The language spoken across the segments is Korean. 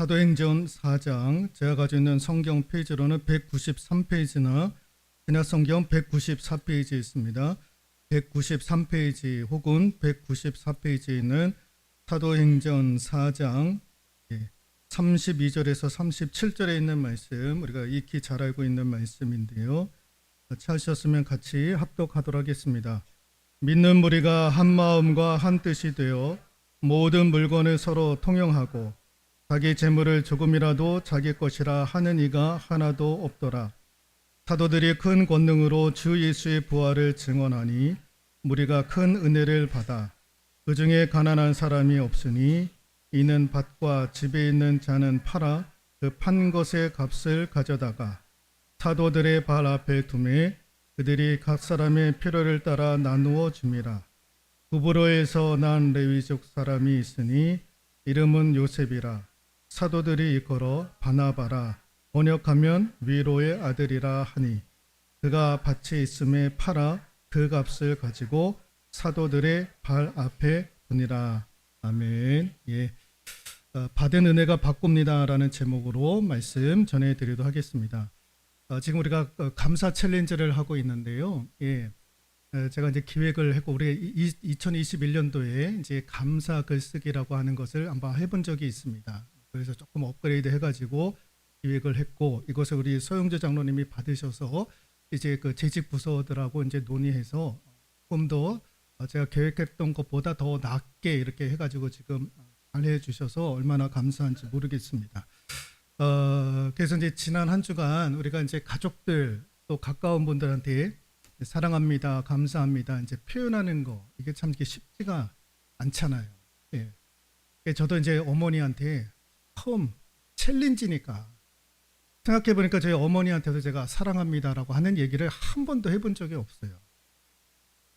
사도행전 4장, 제가 가지고 있는 성경 페이지로는 193페이지나 신약성경 194페이지에 있습니다. 193페이지 혹은 194페이지에 있는 사도행전 4장 32절에서 37절에 있는 말씀, 우리가 익히 잘 알고 있는 말씀인데요. 찾으셨으면 같이 합독하도록 하겠습니다. 믿는 무리가 한 마음과 한 뜻이 되어 모든 물건을 서로 통용하고 자기 재물을 조금이라도 자기 것이라 하는 이가 하나도 없더라. 사도들이 큰 권능으로 주 예수의 부활을 증언하니 무리가 큰 은혜를 받아 그 중에 가난한 사람이 없으니 이는 밭과 집에 있는 자는 팔아 그 판 것의 값을 가져다가 사도들의 발 앞에 두매 그들이 각 사람의 필요를 따라 나누어 줍니다. 구브로에서 난 레위족 사람이 있으니 이름은 요셉이라. 사도들이 일컬어 바나바라, 번역하면 위로의 아들이라 하니 그가 밭에 있음에 팔아 그 값을 가지고 사도들의 발 앞에 두니라. 아멘. 받은 은혜가 바꿉니다라는 제목으로 말씀 전해드리도록 하겠습니다. 지금 우리가 감사 챌린지를 하고 있는데요. 제가 이제 기획을 했고 우리 2021년도에 이제 감사 글쓰기라고 하는 것을 한번 해본 적이 있습니다. 그래서 조금 업그레이드 해가지고 기획을 했고 이것을 우리 서영재 장로님이 받으셔서 이제 그 재직 부서들하고 이제 논의해서 조금 더 제가 계획했던 것보다 더 낫게 이렇게 해가지고 지금 잘 해주셔서 얼마나 감사한지 모르겠습니다. 그래서 이제 지난 한 주간 우리가 이제 가족들 또 가까운 분들한테 사랑합니다, 감사합니다 이제 표현하는 거 이게 참 이게 쉽지가 않잖아요. 저도 이제 어머니한테 처음 챌린지니까 생각해 보니까 저희 어머니한테도 제가 사랑합니다라고 하는 얘기를 한 번도 해본 적이 없어요.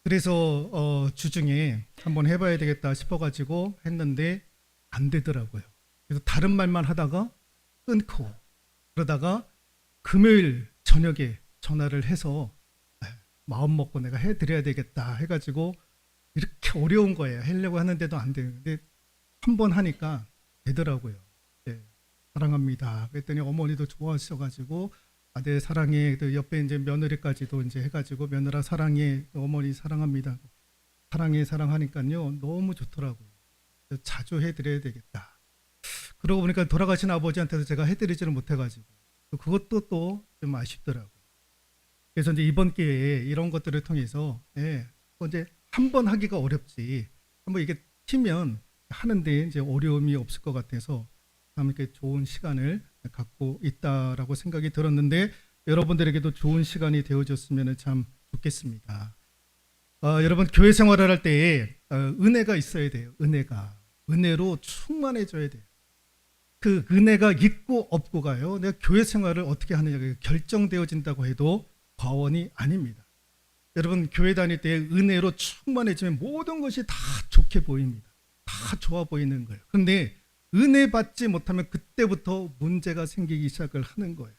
그래서 주중에 한번 해봐야 되겠다 싶어가지고 했는데 안 되더라고요. 그래서 다른 말만 하다가 끊고 그러다가 금요일 저녁에 전화를 해서 마음 먹고 내가 해드려야 되겠다 해가지고 이렇게 어려운 거예요. 하려고 하는데도 안 돼요. 근데 한 번 하니까 되더라고요. 사랑합니다. 그랬더니 어머니도 좋아하셔가지고 아들 사랑해. 옆에 이제 며느리까지도 이제 해가지고 며느라 사랑해. 어머니 사랑합니다. 사랑해 사랑하니까요 너무 좋더라고요. 자주 해드려야 되겠다. 그러고 보니까 돌아가신 아버지한테도 제가 해드리지는 못해가지고 그것도 또 좀 아쉽더라고요. 그래서 이제 이번 기회에 이런 것들을 통해서 이제 한 번 하기가 어렵지 한번 이게 튀면 하는데 이제 어려움이 없을 것 같아서 참 이렇게 좋은 시간을 갖고 있다라고 생각이 들었는데 여러분들에게도 좋은 시간이 되어줬으면 참 좋겠습니다. 여러분 교회 생활을 할 때에 은혜가 있어야 돼요. 은혜로 충만해져야 돼요. 그 은혜가 있고 없고가요 내가 교회 생활을 어떻게 하느냐가 결정되어진다고 해도 과언이 아닙니다. 여러분 교회 다닐 때 은혜로 충만해지면 모든 것이 다 좋게 보입니다. 다 좋아 보이는 거예요. 그런데 은혜 받지 못하면 그때부터 문제가 생기기 시작을 하는 거예요.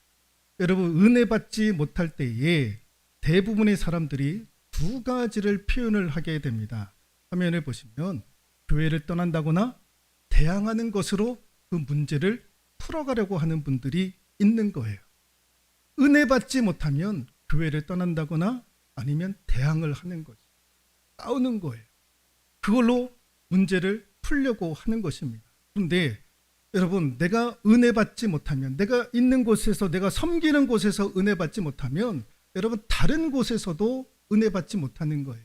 여러분 은혜 받지 못할 때에 대부분의 사람들이 두 가지를 표현을 하게 됩니다. 화면을 보시면 교회를 떠난다거나 대항하는 것으로 그 문제를 풀어가려고 하는 분들이 있는 거예요. 은혜 받지 못하면 교회를 떠난다거나 아니면 대항을 하는 거죠. 싸우는 거예요. 그걸로 문제를 풀려고 하는 것입니다. 그런데 여러분 내가 은혜 받지 못하면 내가 있는 곳에서 내가 섬기는 곳에서 은혜 받지 못하면 여러분 다른 곳에서도 은혜 받지 못하는 거예요.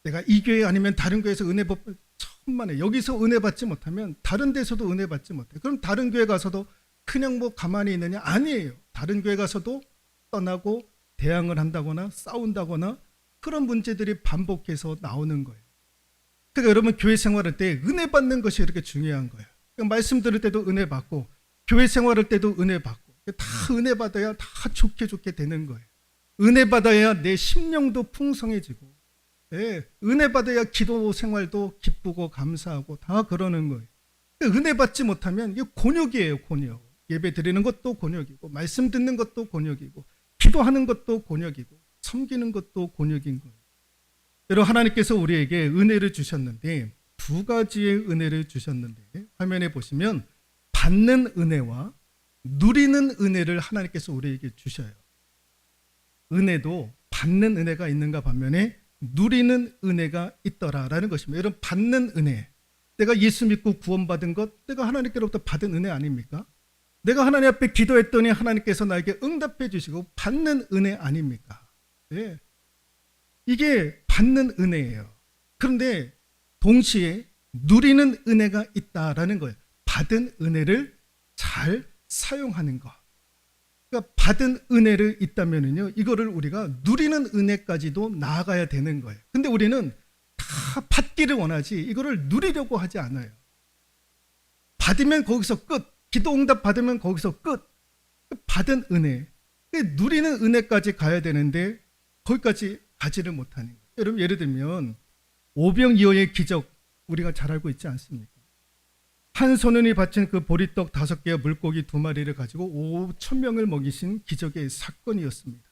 내가 이 교회 아니면 다른 교회에서 은혜 천만에 여기서 은혜 받지 못하면 다른 데서도 은혜 받지 못해. 그럼 다른 교회 가서도 그냥 뭐 가만히 있느냐? 아니에요. 다른 교회 가서도 떠나고 대항을 한다거나 싸운다거나 그런 문제들이 반복해서 나오는 거예요. 그러니까 여러분 교회 생활할 때 은혜 받는 것이 이렇게 중요한 거예요. 그러니까 말씀 들을 때도 은혜 받고 교회 생활할 때도 은혜 받고 다 은혜 받아야 다 좋게 되는 거예요. 은혜 받아야 내 심령도 풍성해지고 은혜 받아야 기도 생활도 기쁘고 감사하고 다 그러는 거예요. 은혜 받지 못하면 이게 곤욕이에요. 곤욕. 예배 드리는 것도 곤욕이고 말씀 듣는 것도 곤욕이고 기도하는 것도 곤욕이고 섬기는 것도 곤욕인 거예요. 여러분 하나님께서 우리에게 은혜를 주셨는데 두 가지의 은혜를 주셨는데 화면에 보시면 받는 은혜와 누리는 은혜를 하나님께서 우리에게 주셔요. 은혜도 받는 은혜가 있는가 반면에 누리는 은혜가 있더라라는 것입니다. 여러분, 받는 은혜, 내가 예수 믿고 구원받은 것, 내가 하나님께로부터 받은 은혜 아닙니까? 내가 하나님 앞에 기도했더니 하나님께서 나에게 응답해 주시고 받는 은혜 아닙니까? 네. 이게 받는 은혜예요. 그런데 동시에 누리는 은혜가 있다라는 거예요. 받은 은혜를 잘 사용하는 것. 그러니까 받은 은혜를 있다면은요, 이거를 우리가 누리는 은혜까지도 나아가야 되는 거예요. 근데 우리는 다 받기를 원하지 이거를 누리려고 하지 않아요. 받으면 거기서 끝. 기도 응답 받으면 거기서 끝. 받은 은혜, 누리는 은혜까지 가야 되는데 거기까지 가지를 못하는 거예요. 여러분, 예를 들면 오병이어의 기적 우리가 잘 알고 있지 않습니까? 한 소년이 바친 그 보리떡 5개와 물고기 2마리를 가지고 5,000명을 먹이신 기적의 사건이었습니다.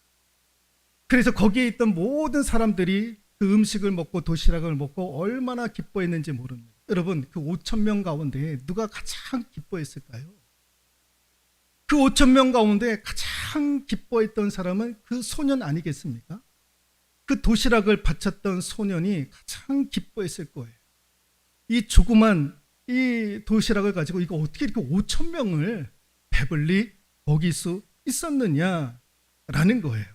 그래서 거기에 있던 모든 사람들이 그 음식을 먹고 도시락을 먹고 얼마나 기뻐했는지 모릅니다. 여러분, 그 5,000명 가운데 누가 가장 기뻐했을까요? 그 5,000명 가운데 가장 기뻐했던 사람은 그 소년 아니겠습니까? 그 도시락을 바쳤던 소년이 가장 기뻐했을 거예요. 이 조그만 이 도시락을 가지고 이거 어떻게 이렇게 5,000명을 배불리 먹일 수 있었느냐라는 거예요.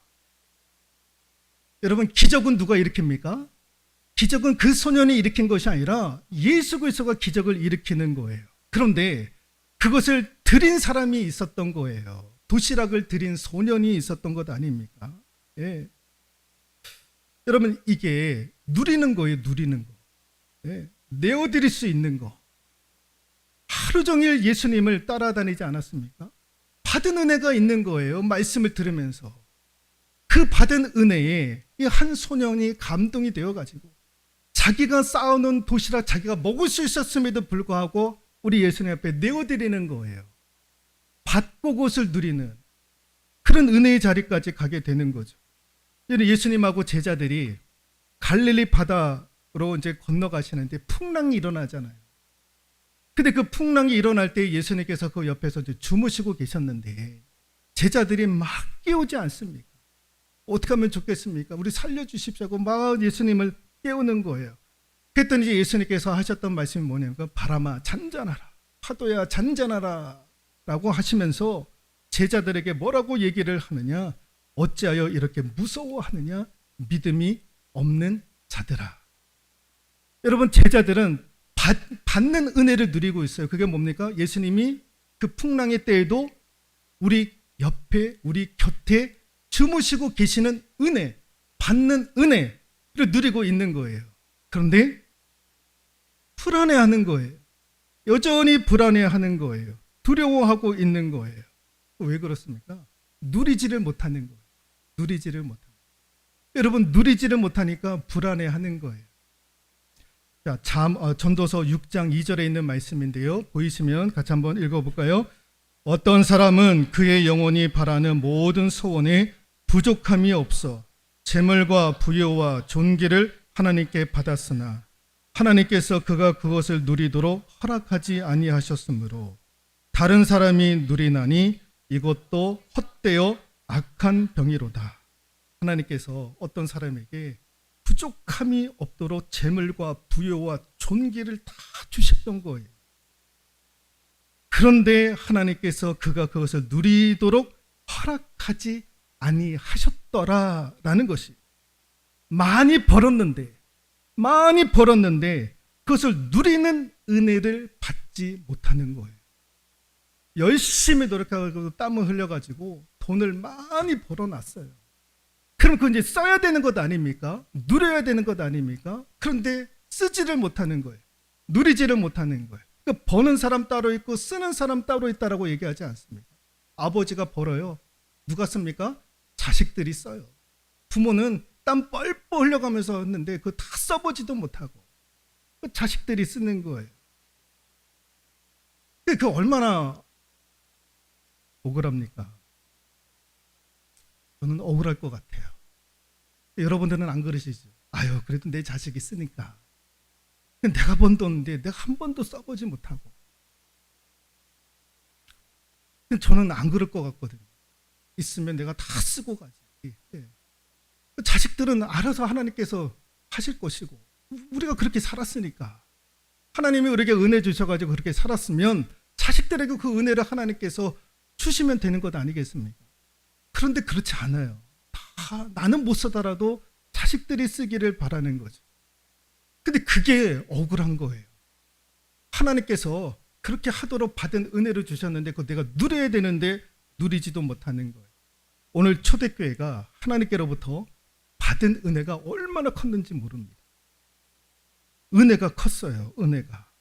여러분, 기적은 누가 일으킵니까? 기적은 그 소년이 일으킨 것이 아니라 예수 그리스도가 기적을 일으키는 거예요. 그런데 그것을 드린 사람이 있었던 거예요. 도시락을 드린 소년이 있었던 것 아닙니까? 예. 여러분, 이게 누리는 거예요. 누리는 거. 예. 내어드릴 수 있는 거. 하루 종일 예수님을 따라다니지 않았습니까? 받은 은혜가 있는 거예요. 말씀을 들으면서. 그 받은 은혜에 이 한 소년이 감동이 되어가지고 자기가 쌓아놓은 도시락 자기가 먹을 수 있었음에도 불구하고 우리 예수님 앞에 내어드리는 거예요. 받고 그것을 누리는 그런 은혜의 자리까지 가게 되는 거죠. 예수님하고 제자들이 갈릴리 바다로 이제 건너가시는데 풍랑이 일어나잖아요. 근데 그 풍랑이 일어날 때 예수님께서 그 옆에서 이제 주무시고 계셨는데 제자들이 막 깨우지 않습니까? 어떻게 하면 좋겠습니까? 우리 살려주십시오 하고 막 예수님을 깨우는 거예요. 그랬더니 이제 예수님께서 하셨던 말씀이 뭐냐면 바람아 잔잔하라, 파도야 잔잔하라 라고 하시면서 제자들에게 뭐라고 얘기를 하느냐? 어찌하여 이렇게 무서워하느냐? 믿음이 없는 자들아. 여러분, 제자들은 받는 은혜를 누리고 있어요. 그게 뭡니까? 예수님이 그 풍랑의 때에도 우리 옆에, 우리 곁에 주무시고 계시는 은혜, 받는 은혜를 누리고 있는 거예요. 그런데 불안해하는 거예요. 여전히 불안해하는 거예요. 두려워하고 있는 거예요. 왜 그렇습니까? 누리지를 못하는 거예요. 누리지를 못하는 거예요. 여러분, 누리지를 못하니까 불안해하는 거예요. 자, 전도서 6장 2절에 있는 말씀인데요. 보이시면 같이 한번 읽어볼까요? 어떤 사람은 그의 영혼이 바라는 모든 소원에 부족함이 없어 재물과 부요와 존귀를 하나님께 받았으나 하나님께서 그가 그것을 누리도록 허락하지 아니하셨으므로 다른 사람이 누리나니 이것도 헛되어 악한 병이로다. 하나님께서 어떤 사람에게 부족함이 없도록 재물과 부요와 존귀를 다 주셨던 거예요. 그런데 하나님께서 그가 그것을 누리도록 허락하지 아니하셨더라라는 것이 많이 벌었는데 그것을 누리는 은혜를 받지 못하는 거예요. 열심히 노력하고 땀을 흘려가지고 돈을 많이 벌어놨어요. 그럼 그건 이제 써야 되는 것 아닙니까? 누려야 되는 것 아닙니까? 그런데 쓰지를 못하는 거예요. 누리지를 못하는 거예요. 그러니까 버는 사람 따로 있고 쓰는 사람 따로 있다라고 얘기하지 않습니까? 아버지가 벌어요. 누가 씁니까? 자식들이 써요. 부모는 땀 뻘뻘 흘려가면서 했는데 그거 다 써보지도 못하고 자식들이 쓰는 거예요. 그 얼마나 억울합니까? 저는 억울할 것 같아요. 여러분들은 안 그러시죠? 아유, 그래도 내 자식이 쓰니까. 내가 번 돈인데 내가 한 번도 써보지 못하고 저는 안 그럴 것 같거든요. 있으면 내가 다 쓰고 가지. 예. 자식들은 알아서 하나님께서 하실 것이고 우리가 그렇게 살았으니까 하나님이 우리에게 은혜 주셔가지고 그렇게 살았으면 자식들에게 그 은혜를 하나님께서 주시면 되는 것 아니겠습니까? 그런데 그렇지 않아요. 다 나는 못 쓰더라도 자식들이 쓰기를 바라는 거죠. 근데 그게 억울한 거예요. 하나님께서 그렇게 하도록 받은 은혜를 주셨는데 그거 내가 누려야 되는데 누리지도 못하는 거예요. 오늘 초대교회가 하나님께로부터 받은 은혜가 얼마나 컸는지 모릅니다. 은혜가 컸어요. 은혜가.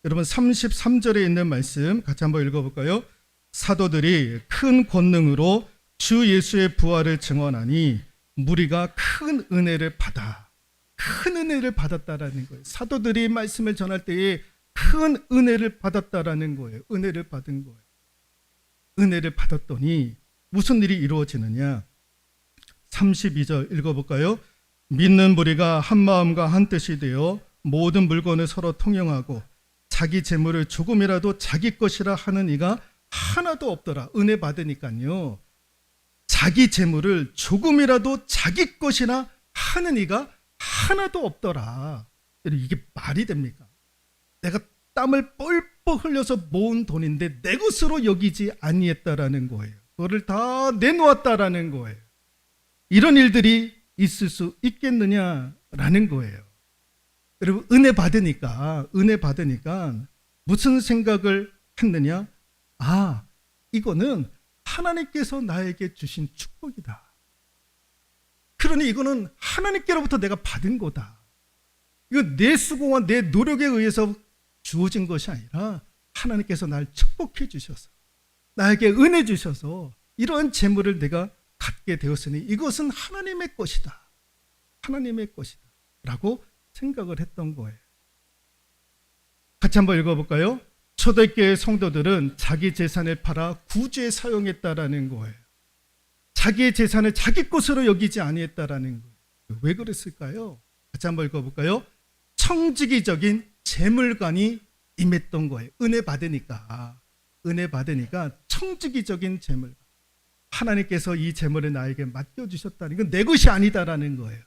여러분 33절에 있는 말씀 같이 한번 읽어볼까요? 사도들이 큰 권능으로 주 예수의 부활을 증언하니 무리가 큰 은혜를 받았다라는 거예요. 사도들이 말씀을 전할 때에 큰 은혜를 받았다라는 거예요. 은혜를 받은 거예요. 은혜를 받았더니 무슨 일이 이루어지느냐? 32절 읽어볼까요? 믿는 무리가 한 마음과 한 뜻이 되어 모든 물건을 서로 통용하고 자기 재물을 조금이라도 자기 것이라 하는 이가 하나도 없더라. 은혜 받으니까요. 자기 재물을 조금이라도 자기 것이나 하는 이가 하나도 없더라. 이게 말이 됩니까? 내가 땀을 뻘뻘 흘려서 모은 돈인데 내 것으로 여기지 아니했다라는 거예요. 그거를 다 내놓았다라는 거예요. 이런 일들이 있을 수 있겠느냐라는 거예요. 여러분 은혜 받으니까 무슨 생각을 했느냐? 아, 이거는 하나님께서 나에게 주신 축복이다. 그러니 이거는 하나님께로부터 내가 받은 거다. 이거 내 수고와 내 노력에 의해서 주어진 것이 아니라 하나님께서 날 축복해 주셔서 나에게 은혜 주셔서 이러한 재물을 내가 갖게 되었으니 이것은 하나님의 것이다. 하나님의 것이다. 라고 생각을 했던 거예요. 같이 한번 읽어볼까요? 초대교회 성도들은 자기 재산을 팔아 구제에 사용했다라는 거예요. 자기의 재산을 자기 것으로 여기지 아니했다라는 거예요. 왜 그랬을까요? 같이 한번 읽어볼까요? 청지기적인 재물관이 임했던 거예요. 은혜 받으니까 청지기적인 재물관. 하나님께서 이 재물을 나에게 맡겨주셨다는 이건 내 것이 아니다라는 거예요.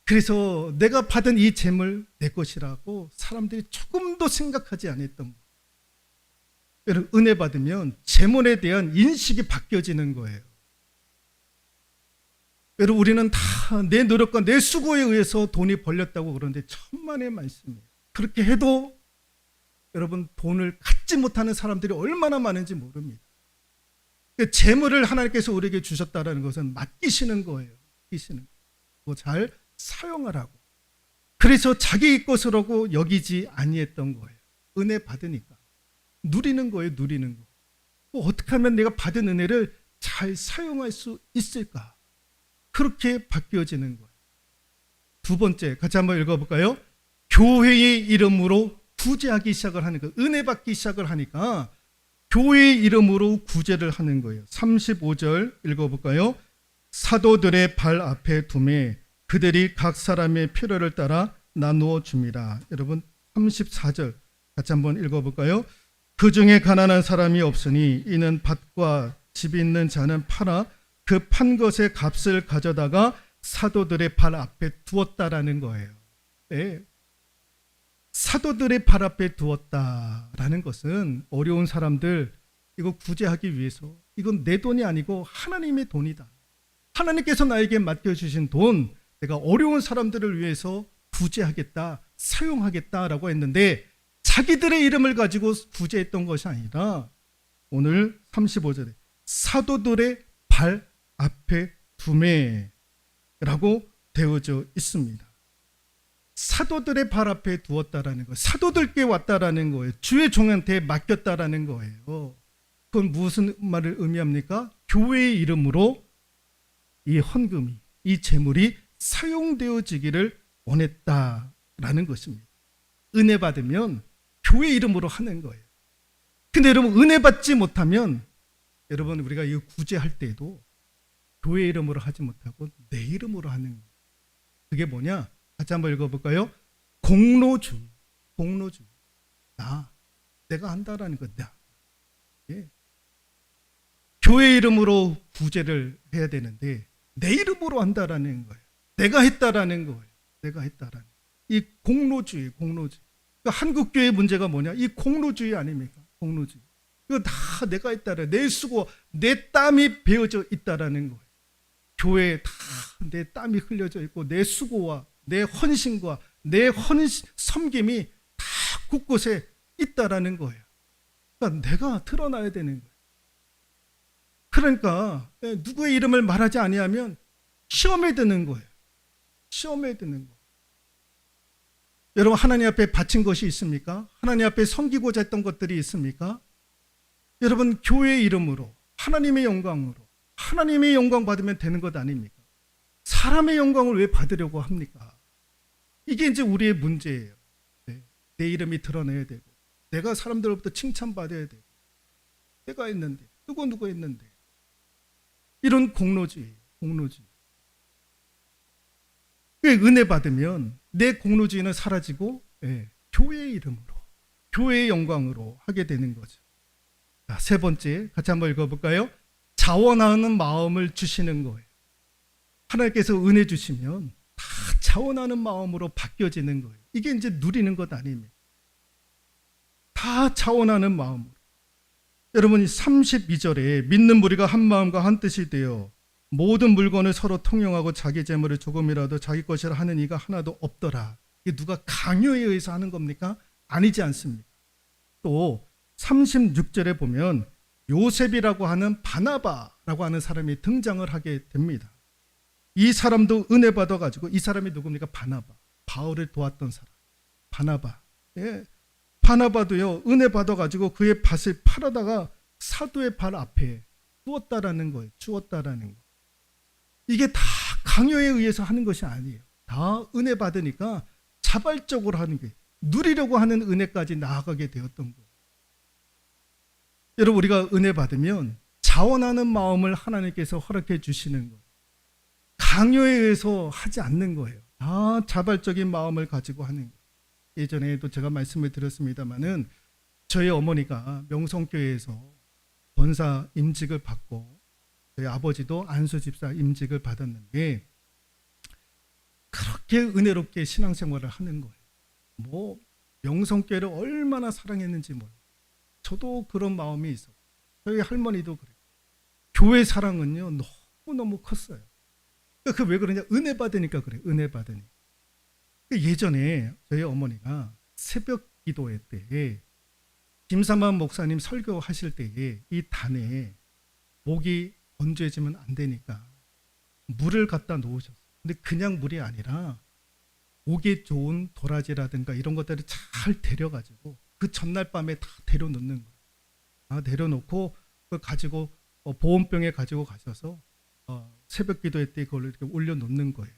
그래서 내가 받은 이 재물 내 것이라고 사람들이 조금도 생각하지 않았던 거예요. 여러분 은혜 받으면 재물에 대한 인식이 바뀌어지는 거예요. 여러분 우리는 다 내 노력과 내 수고에 의해서 돈이 벌렸다고 그러는데 천만의 말씀이에요. 그렇게 해도 여러분 돈을 갖지 못하는 사람들이 얼마나 많은지 모릅니다. 재물을 하나님께서 우리에게 주셨다는 것은 맡기시는 거예요. 맡기시는 거. 잘 사용하라고. 그래서 자기 것으로고 여기지 아니했던 거예요. 은혜 받으니까. 누리는 거예요. 누리는 거. 어떻게 하면 내가 받은 은혜를 잘 사용할 수 있을까? 그렇게 바뀌어지는 거예요. 두 번째 같이 한번 읽어볼까요? 교회의 이름으로 구제하기 시작을 하는 거예요. 은혜 받기 시작을 하니까 교회의 이름으로 구제를 하는 거예요. 35절 읽어볼까요? 사도들의 발 앞에 두매 그들이 각 사람의 필요를 따라 나누어 줍니다. 여러분 34절 같이 한번 읽어볼까요? 그 중에 가난한 사람이 없으니 이는 밭과 집이 있는 자는 팔아 그 판 것의 값을 가져다가 사도들의 발 앞에 두었다라는 거예요. 네. 사도들의 발 앞에 두었다라는 것은 어려운 사람들 이거 구제하기 위해서 이건 내 돈이 아니고 하나님의 돈이다. 하나님께서 나에게 맡겨주신 돈 내가 어려운 사람들을 위해서 구제하겠다, 사용하겠다라고 했는데 자기들의 이름을 가지고 구제했던 것이 아니라 오늘 35절에 사도들의 발 앞에 두매라고 되어져 있습니다. 사도들의 발 앞에 두었다라는 거, 사도들께 왔다라는 거예요. 주의 종한테 맡겼다라는 거예요. 그건 무슨 말을 의미합니까? 교회의 이름으로 이 헌금이, 이 재물이 사용되어지기를 원했다라는 것입니다. 은혜 받으면 교회 이름으로 하는 거예요. 근데 여러분 은혜 받지 못하면 여러분 우리가 이 구제할 때에도 교회 이름으로 하지 못하고 내 이름으로 하는 거예요. 그게 뭐냐? 같이 한번 읽어볼까요? 공로주의. 내가 한다라는 거야. 예. 교회 이름으로 구제를 해야 되는데 내 이름으로 한다라는 거예요. 내가 했다라는 거예요. 내가 했다라는 이 공로주의. 그러니까 한국 교회의 문제가 뭐냐? 이 공로주의 아닙니까? 공로주의. 이거 다 내가 했다라, 내 수고, 내 땀이 베어져 있다라는 거예요. 교회에 다 내 땀이 흘려져 있고 내 수고와 내 헌신과 내 섬김이 다 곳곳에 있다라는 거예요. 그러니까 내가 드러나야 되는 거예요. 그러니까 누구의 이름을 말하지 아니하면 시험에 드는 거예요. 시험에 드는 거예요. 여러분, 하나님 앞에 바친 것이 있습니까? 하나님 앞에 섬기고자 했던 것들이 있습니까? 여러분, 교회의 이름으로 하나님의 영광으로 하나님의 영광 받으면 되는 것 아닙니까? 사람의 영광을 왜 받으려고 합니까? 이게 이제 우리의 문제예요. 내 이름이 드러내야 되고 내가 사람들로부터 칭찬받아야 되고 내가 했는데 누구 했는데 이런 공로주의. 은혜 받으면 내 공로주의는 사라지고 교회의 이름으로 교회의 영광으로 하게 되는 거죠. 자, 세 번째 같이 한번 읽어볼까요? 자원하는 마음을 주시는 거예요. 하나님께서 은혜 주시면 다 자원하는 마음으로 바뀌어지는 거예요. 이게 이제 누리는 것 아닙니까? 다 자원하는 마음으로. 여러분, 32절에 믿는 무리가 한 마음과 한 뜻이 되어 모든 물건을 서로 통용하고 자기 재물을 조금이라도 자기 것이라 하는 이가 하나도 없더라. 이게 누가 강요에 의해서 하는 겁니까? 아니지 않습니까? 또 36절에 보면 요셉이라고 하는 바나바라고 하는 사람이 등장을 하게 됩니다. 이 사람도 은혜 받아가지고, 이 사람이 누굽니까? 바나바. 바울을 도왔던 사람. 바나바. 바나바도요, 은혜 받아가지고 그의 밭을 팔아다가 사도의 발 앞에 주었다라는 거예요. 이게 다 강요에 의해서 하는 것이 아니에요. 다 은혜 받으니까 자발적으로 하는 게, 누리려고 하는 은혜까지 나아가게 되었던 거예요. 여러분, 우리가 은혜 받으면 자원하는 마음을 하나님께서 허락해 주시는 거예요. 강요에 의해서 하지 않는 거예요. 다 자발적인 마음을 가지고 하는 거예요. 예전에도 제가 말씀을 드렸습니다마는 저희 어머니가 명성교회에서 권사 임직을 받고 저희 아버지도 안수집사 임직을 받았는데 그렇게 은혜롭게 신앙생활을 하는 거예요. 명성교회를 얼마나 사랑했는지 몰라요. 저도 그런 마음이 있었고 저희 할머니도 그래요. 교회 사랑은요 너무너무 컸어요. 그 왜 그러냐? 은혜 받으니까 그래요. 은혜 받으니까. 예전에 저희 어머니가 새벽 기도회 때 김삼만 목사님 설교하실 때에 이 단에 목이 건조해지면 안 되니까 물을 갖다 놓으셨어요. 근데 그냥 물이 아니라 목에 좋은 도라지라든가 이런 것들을 잘 데려가지고 그 전날 밤에 다 데려놓는 거예요. 다 데려놓고 그걸 가지고 보온병에 가지고 가셔서 새벽 기도회 때 그걸 이렇게 올려놓는 거예요.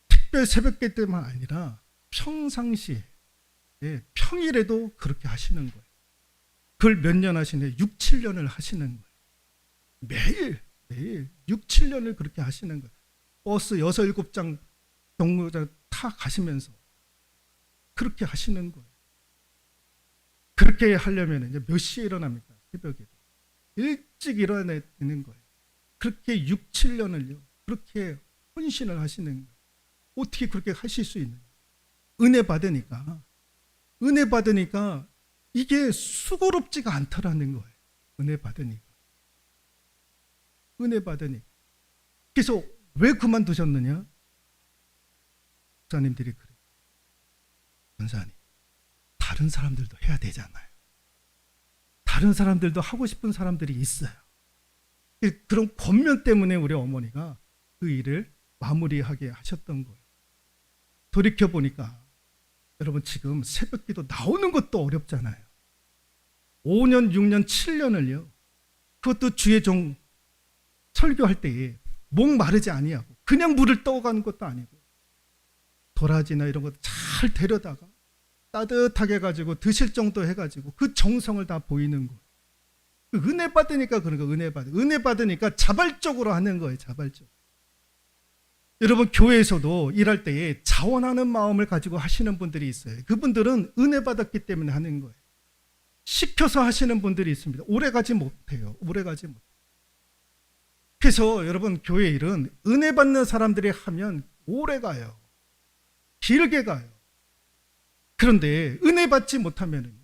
특별 새벽 기도 때만 아니라 평상시에 평일에도 그렇게 하시는 거예요. 그걸 몇 년 하시네? 6, 7년을 하시는 거예요. 매일 6, 7년을 그렇게 하시는 거예요. 버스 6, 7장 경로장 타 가시면서 그렇게 하시는 거예요. 그렇게 하려면 이제 몇 시에 일어납니까? 새벽에도. 일찍 일어나야 되는 거예요. 그렇게 6, 7년을요. 그렇게 헌신을 하시는 거예요. 어떻게 그렇게 하실 수 있는 거예요? 은혜 받으니까 이게 수고롭지가 않더라는 거예요. 은혜 받으니까. 그래서 왜 그만두셨느냐? 목사님들이 그래요. 권사님, 다른 사람들도 해야 되잖아요. 다른 사람들도 하고 싶은 사람들이 있어요. 그런 권면 때문에 우리 어머니가 그 일을 마무리하게 하셨던 거예요. 돌이켜보니까 여러분 지금 새벽기도 나오는 것도 어렵잖아요. 5년, 6년, 7년을요. 그것도 주의 종 설교할 때에 목 마르지 아니하고 그냥 물을 떠가는 것도 아니고 도라지나 이런 것도 잘 데려다가 따뜻하게 해가지고 드실 정도 해가지고 그 정성을 다 보이는 거예요. 은혜 받으니까 그런 거예요. 은혜 받으니까 자발적으로 하는 거예요. 자발적으로. 여러분 교회에서도 일할 때에 자원하는 마음을 가지고 하시는 분들이 있어요. 그분들은 은혜 받았기 때문에 하는 거예요. 시켜서 하시는 분들이 있습니다. 오래 가지 못해요. 오래 가지 못해요. 그래서 여러분 교회 일은 은혜 받는 사람들이 하면 오래 가요. 길게 가요. 그런데 은혜 받지 못하면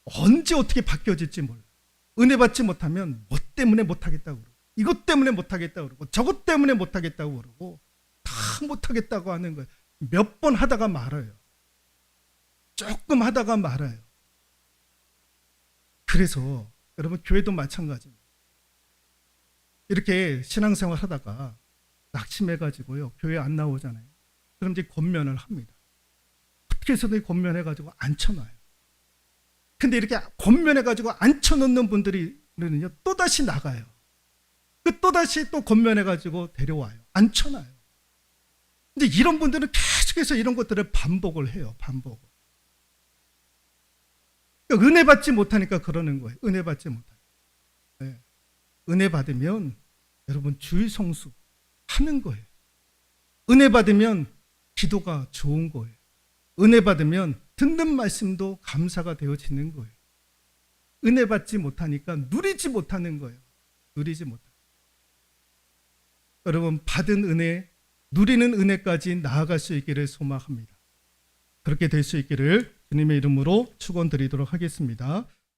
언제 어떻게 바뀌어질지 몰라요. 은혜 받지 못하면 뭐 때문에 못하겠다고 그러고 이것 때문에 못하겠다고 그러고 저것 때문에 못하겠다고 그러고 다 못하겠다고 하는 거예요. 몇 번 하다가 말아요. 조금 하다가 말아요. 그래서 여러분 교회도 마찬가지입니다. 이렇게 신앙생활 하다가 낙심해가지고요. 교회 안 나오잖아요. 그럼 이제 권면을 합니다. 어떻게 해서든 권면해가지고 앉혀놔요. 근데 이렇게 권면해가지고 앉혀놓는 분들이는요, 또다시 나가요. 또다시 또 권면해가지고 데려와요. 앉혀놔요. 이제 이런 분들은 계속해서 이런 것들을 반복을 해요. 반복을. 그러니까 은혜 받지 못하니까 그러는 거예요. 은혜 받지 못하니까. 네. 은혜 받으면 여러분 주일 성수 하는 거예요. 은혜 받으면 기도가 좋은 거예요. 은혜 받으면 듣는 말씀도 감사가 되어지는 거예요. 은혜 받지 못하니까 누리지 못하는 거예요. 누리지 못하는 거예요. 여러분 받은 은혜, 누리는 은혜까지 나아갈 수 있기를 소망합니다. 그렇게 될 수 있기를 주님의 이름으로 축원드리도록 하겠습니다.